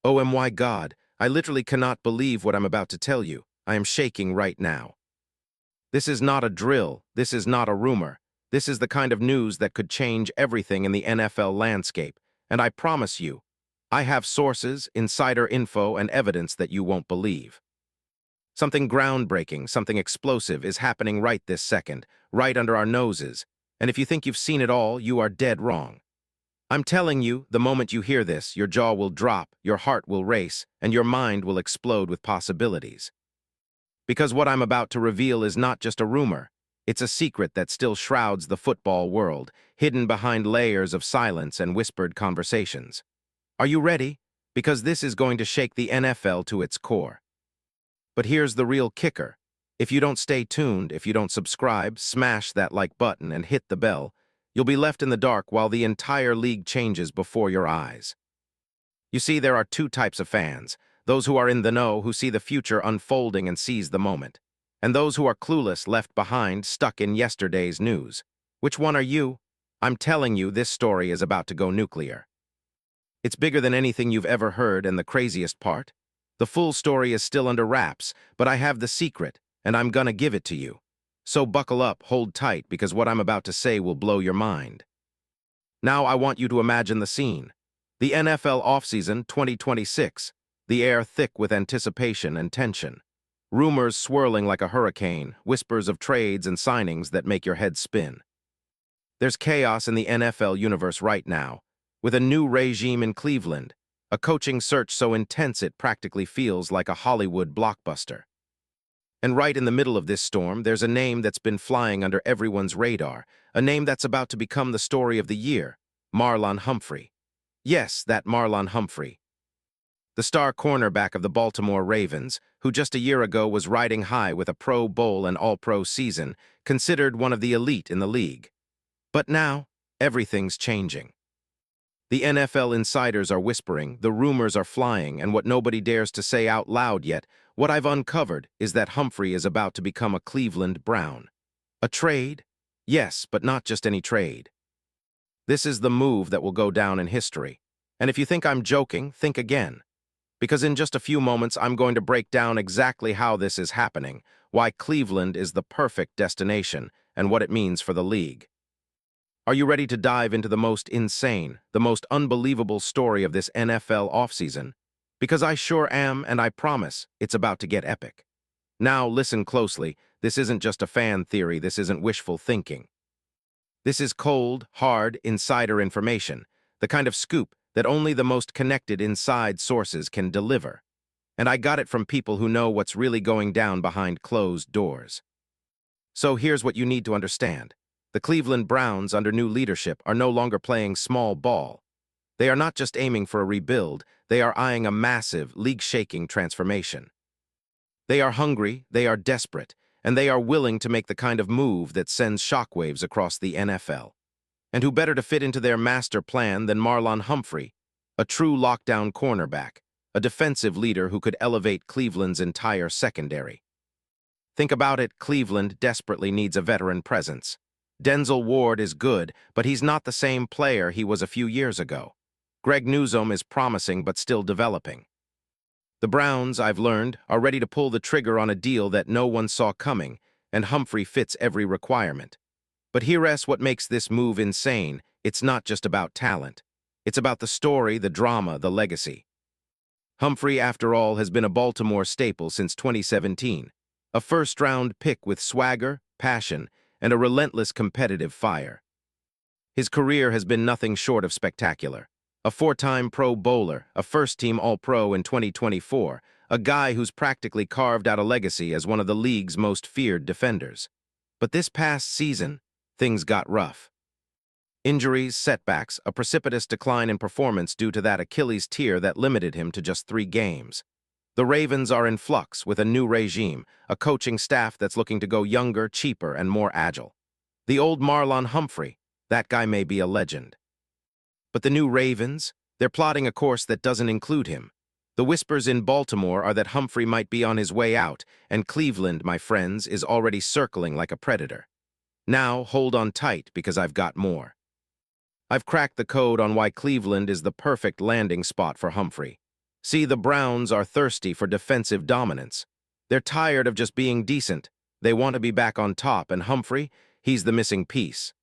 Oh my God, I literally cannot believe what I'm about to tell you. I am shaking right now. This is not a drill. This is not a rumor. This is the kind of news that could change everything in the NFL landscape. And I promise you, I have sources, insider info, and evidence that you won't believe. Something groundbreaking, something explosive is happening right this second, right under our noses. And if you think you've seen it all, you are dead wrong. I'm telling you, the moment you hear this, your jaw will drop, your heart will race, and your mind will explode with possibilities. Because what I'm about to reveal is not just a rumor. It's a secret that still shrouds the football world, hidden behind layers of silence and whispered conversations. Are you ready? Because this is going to shake the NFL to its core. But here's the real kicker. If you don't stay tuned, if you don't subscribe, smash that like button and hit the bell, you'll be left in the dark while the entire league changes before your eyes. You see, there are two types of fans: those who are in the know, who see the future unfolding and seize the moment, and those who are clueless, left behind, stuck in yesterday's news. Which one are you? I'm telling you, this story is about to go nuclear. It's bigger than anything you've ever heard, and the craziest part? The full story is still under wraps, but I have the secret, and I'm gonna give it to you. So buckle up, hold tight, because what I'm about to say will blow your mind. Now I want you to imagine the scene. The NFL offseason 2026, the air thick with anticipation and tension. Rumors swirling like a hurricane, whispers of trades and signings that make your head spin. There's chaos in the NFL universe right now, with a new regime in Cleveland, a coaching search so intense it practically feels like a Hollywood blockbuster. And right in the middle of this storm, there's a name that's been flying under everyone's radar, a name that's about to become the story of the year: Marlon Humphrey. Yes, that Marlon Humphrey. The star cornerback of the Baltimore Ravens, who just a year ago was riding high with a Pro Bowl and All-Pro season, considered one of the elite in the league. But now, everything's changing. The NFL insiders are whispering, the rumors are flying, and what nobody dares to say out loud yet, what I've uncovered is that Humphrey is about to become a Cleveland Brown. A trade? Yes, but not just any trade. This is the move that will go down in history. And if you think I'm joking, think again. Because in just a few moments, I'm going to break down exactly how this is happening, why Cleveland is the perfect destination, and what it means for the league. Are you ready to dive into the most insane, the most unbelievable story of this NFL offseason? Because I sure am, and I promise it's about to get epic. Now, listen closely. This isn't just a fan theory. This isn't wishful thinking. This is cold, hard, insider information, the kind of scoop that only the most connected inside sources can deliver. And I got it from people who know what's really going down behind closed doors. So here's what you need to understand. The Cleveland Browns, under new leadership, are no longer playing small ball. They are not just aiming for a rebuild, they are eyeing a massive, league-shaking transformation. They are hungry, they are desperate, and they are willing to make the kind of move that sends shockwaves across the NFL. And who better to fit into their master plan than Marlon Humphrey, a true lockdown cornerback, a defensive leader who could elevate Cleveland's entire secondary. Think about it, Cleveland desperately needs a veteran presence. Denzel Ward is good, but he's not the same player he was a few years ago. Greg Newsome is promising but still developing. The Browns, I've learned, are ready to pull the trigger on a deal that no one saw coming, and Humphrey fits every requirement. But here's what makes this move insane. It's not just about talent. It's about the story, the drama, the legacy. Humphrey, after all, has been a Baltimore staple since 2017, a first-round pick with swagger, passion, and a relentless competitive fire. His career has been nothing short of spectacular. A four-time Pro Bowler, a first-team All-Pro in 2024, a guy who's practically carved out a legacy as one of the league's most feared defenders. But this past season, things got rough. Injuries, setbacks, a precipitous decline in performance due to that Achilles tear that limited him to just 3 games. The Ravens are in flux with a new regime, a coaching staff that's looking to go younger, cheaper, and more agile. The old Marlon Humphrey, that guy may be a legend. But the new Ravens, they're plotting a course that doesn't include him. The whispers in Baltimore are that Humphrey might be on his way out, and Cleveland, my friends, is already circling like a predator. Now, hold on tight, because I've got more. I've cracked the code on why Cleveland is the perfect landing spot for Humphrey. See, the Browns are thirsty for defensive dominance. They're tired of just being decent. They want to be back on top, and Humphrey, he's the missing piece.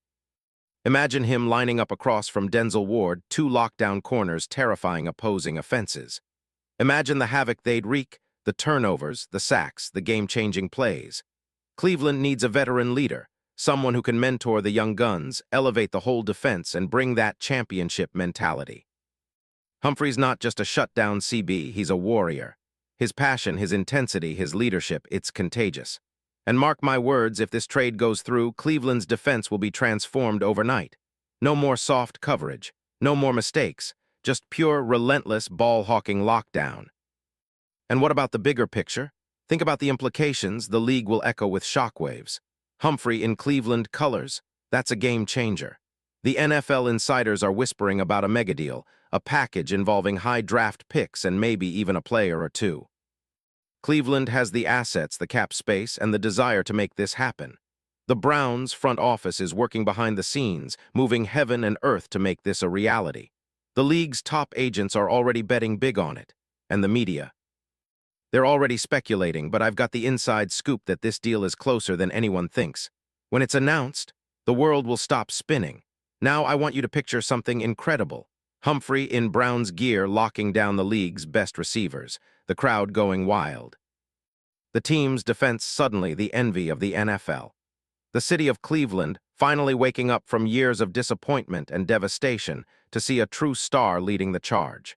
Imagine him lining up across from Denzel Ward, two lockdown corners terrifying opposing offenses. Imagine the havoc they'd wreak, the turnovers, the sacks, the game-changing plays. Cleveland needs a veteran leader, someone who can mentor the young guns, elevate the whole defense, and bring that championship mentality. Humphrey's not just a shutdown CB, he's a warrior. His passion, his intensity, his leadership, it's contagious. And mark my words, if this trade goes through, Cleveland's defense will be transformed overnight. No more soft coverage, no more mistakes, just pure, relentless, ball-hawking lockdown. And what about the bigger picture? Think about the implications. The league will echo with shockwaves. Humphrey in Cleveland colors, that's a game changer. The NFL insiders are whispering about a megadeal, a package involving high draft picks and maybe even a player or two. Cleveland has the assets, the cap space, and the desire to make this happen. The Browns' front office is working behind the scenes, moving heaven and earth to make this a reality. The league's top agents are already betting big on it, and the media. They're already speculating, but I've got the inside scoop that this deal is closer than anyone thinks. When it's announced, the world will stop spinning. Now I want you to picture something incredible. Humphrey in Browns gear locking down the league's best receivers, the crowd going wild. The team's defense suddenly the envy of the NFL. The city of Cleveland finally waking up from years of disappointment and devastation to see a true star leading the charge.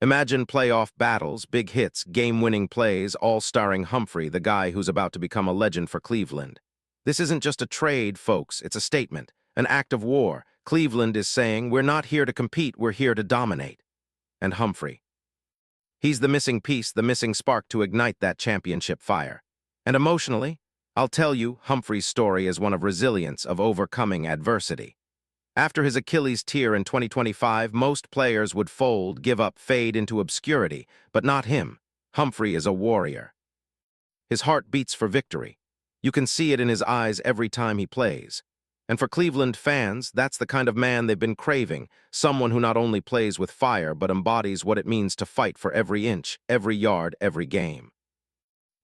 Imagine playoff battles, big hits, game-winning plays, all starring Humphrey, the guy who's about to become a legend for Cleveland. This isn't just a trade, folks, it's a statement, an act of war. Cleveland is saying, we're not here to compete, we're here to dominate. And Humphrey. He's the missing piece, the missing spark to ignite that championship fire. And emotionally, I'll tell you, Humphrey's story is one of resilience, of overcoming adversity. After his Achilles tear in 2025, most players would fold, give up, fade into obscurity, but not him. Humphrey is a warrior. His heart beats for victory. You can see it in his eyes every time he plays. And for Cleveland fans, that's the kind of man they've been craving, someone who not only plays with fire but embodies what it means to fight for every inch, every yard, every game.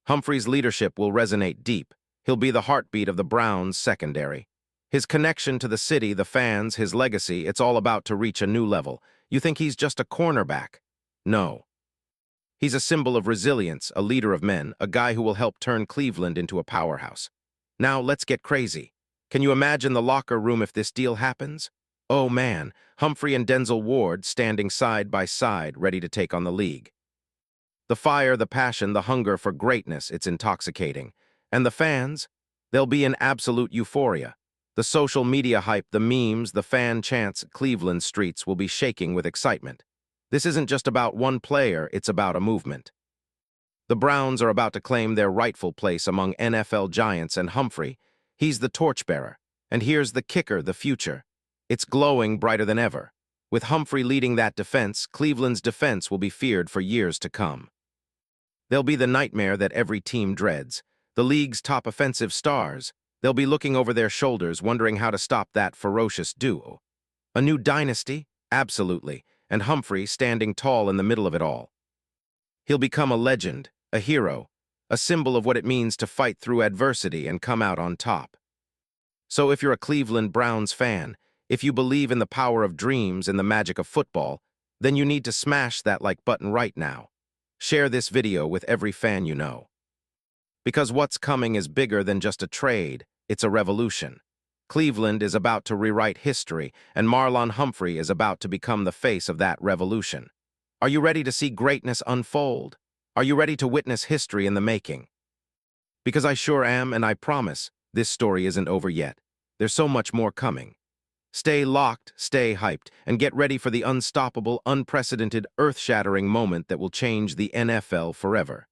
Humphrey's leadership will resonate deep. He'll be the heartbeat of the Browns' secondary. His connection to the city, the fans, his legacy, it's all about to reach a new level. You think he's just a cornerback? No. He's a symbol of resilience, a leader of men, a guy who will help turn Cleveland into a powerhouse. Now, let's get crazy. Can you imagine the locker room if this deal happens? Oh man, Humphrey and Denzel Ward standing side by side, ready to take on the league. The fire, the passion, the hunger for greatness, it's intoxicating. And the fans? They'll be in absolute euphoria. The social media hype, the memes, the fan chants, Cleveland streets will be shaking with excitement. This isn't just about one player, it's about a movement. The Browns are about to claim their rightful place among NFL giants, and Humphrey, he's the torchbearer. And here's the kicker, the future. It's glowing brighter than ever. With Humphrey leading that defense, Cleveland's defense will be feared for years to come. They'll be the nightmare that every team dreads. The league's top offensive stars, they'll be looking over their shoulders, wondering how to stop that ferocious duo. A new dynasty? Absolutely. And Humphrey standing tall in the middle of it all. He'll become a legend, a hero, a symbol of what it means to fight through adversity and come out on top. So if you're a Cleveland Browns fan, if you believe in the power of dreams and the magic of football, then you need to smash that like button right now. Share this video with every fan you know. Because what's coming is bigger than just a trade, it's a revolution. Cleveland is about to rewrite history, and Marlon Humphrey is about to become the face of that revolution. Are you ready to see greatness unfold? Are you ready to witness history in the making? Because I sure am, and I promise, this story isn't over yet. There's so much more coming. Stay locked, stay hyped, and get ready for the unstoppable, unprecedented, earth-shattering moment that will change the NFL forever.